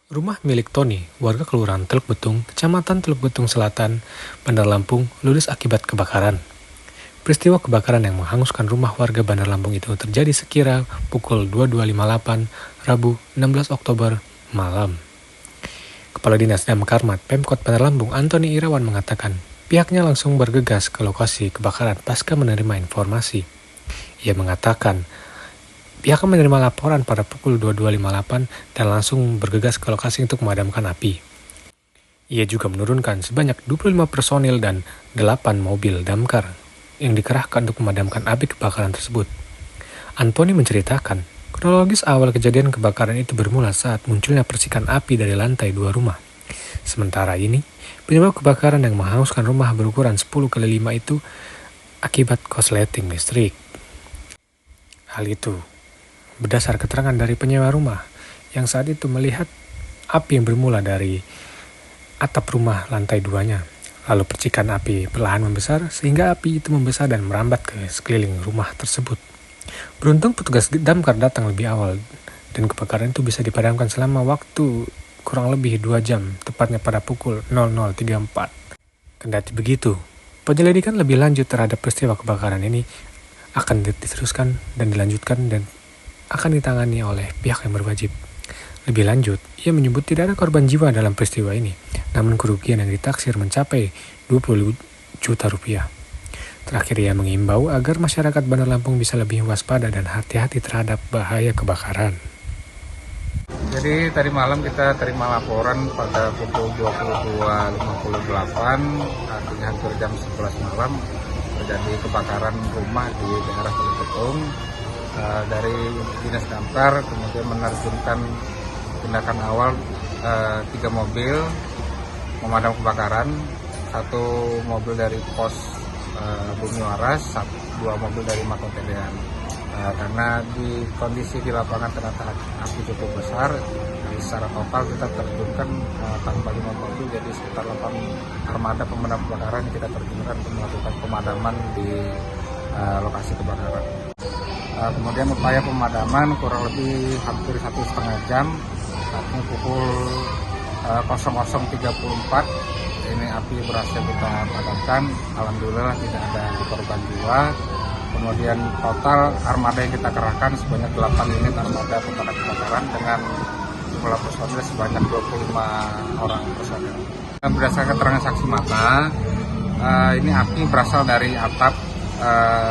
Rumah milik Tony, warga Kelurahan Teluk Betung, Kecamatan Teluk Betung Selatan, Bandar Lampung, ludes akibat kebakaran. Peristiwa kebakaran yang menghanguskan rumah warga Bandar Lampung itu terjadi sekira pukul 22.58 Rabu 16 Oktober malam. Kepala Dinas Damkarmat Pemkot Bandar Lampung Antoni Irawan mengatakan pihaknya langsung bergegas ke lokasi kebakaran pasca menerima informasi. Ia mengatakan pihaknya menerima laporan pada pukul 22.58 dan langsung bergegas ke lokasi untuk memadamkan api. Ia juga menurunkan sebanyak 25 personil dan 8 mobil damkar yang dikerahkan untuk memadamkan api kebakaran tersebut. Antoni menceritakan, kronologis awal kejadian kebakaran itu bermula saat munculnya percikan api dari lantai 2 rumah. Sementara ini, penyebab kebakaran yang menghanguskan rumah berukuran 10x5 itu akibat korsleting listrik. Hal itu berdasar keterangan dari penyewa rumah yang saat itu melihat api yang bermula dari atap rumah lantai 2-nya. Lalu percikan api perlahan membesar sehingga api itu membesar dan merambat ke sekeliling rumah tersebut. Beruntung petugas damkar datang lebih awal dan kebakaran itu bisa dipadamkan selama waktu kurang lebih 2 jam, tepatnya pada pukul 00.34. Kendati begitu, penyelidikan lebih lanjut terhadap peristiwa kebakaran ini akan diteruskan dan dilanjutkan dan akan ditangani oleh pihak yang berwajib. Lebih lanjut, ia menyebut tidak ada korban jiwa dalam peristiwa ini, namun kerugian yang ditaksir mencapai 20 juta rupiah. Terakhir, ia mengimbau agar masyarakat Bandar Lampung bisa lebih waspada dan hati-hati terhadap bahaya kebakaran. Jadi tadi malam kita terima laporan pada pukul 22.58, artinya hampir jam 11 malam, terjadi kebakaran rumah di daerah Teluk Betung. Dari Dinas Damkar kemudian menerjunkan tindakan awal 3 mobil memadam kebakaran, 1 mobil dari pos Bumi Waras, 2 mobil dari Makotedean. Karena di kondisi di lapangan ternyata api cukup besar, jadi secara total kita terjunkan tambah 5 mobil, jadi sekitar 8 armada pemadam kebakaran yang kita terjunkan untuk melakukan pemadaman di lokasi kebakaran. Kemudian upaya pemadaman kurang lebih hampir 1,5 jam, saatnya pukul 00.34 ini api berhasil kita padamkan. Alhamdulillah tidak ada korban jiwa. Kemudian total armada yang kita kerahkan sebanyak 8 unit armada pemadam kebakaran dengan jumlah personil sebanyak 25 orang personil. Berdasarkan keterangan saksi mata, ini api berasal dari atap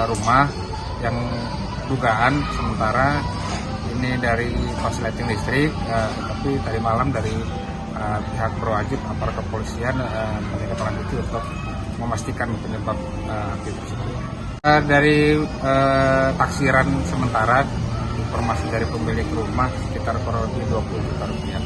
rumah yang dugaan sementara ini dari korsleting listrik, tapi tadi malam dari pihak berwajib aparat kepolisian menindaklanjuti untuk memastikan penyebab api tersebut. Dari taksiran sementara, informasi dari pemilik rumah sekitar kurang lebih 20 juta rupiah.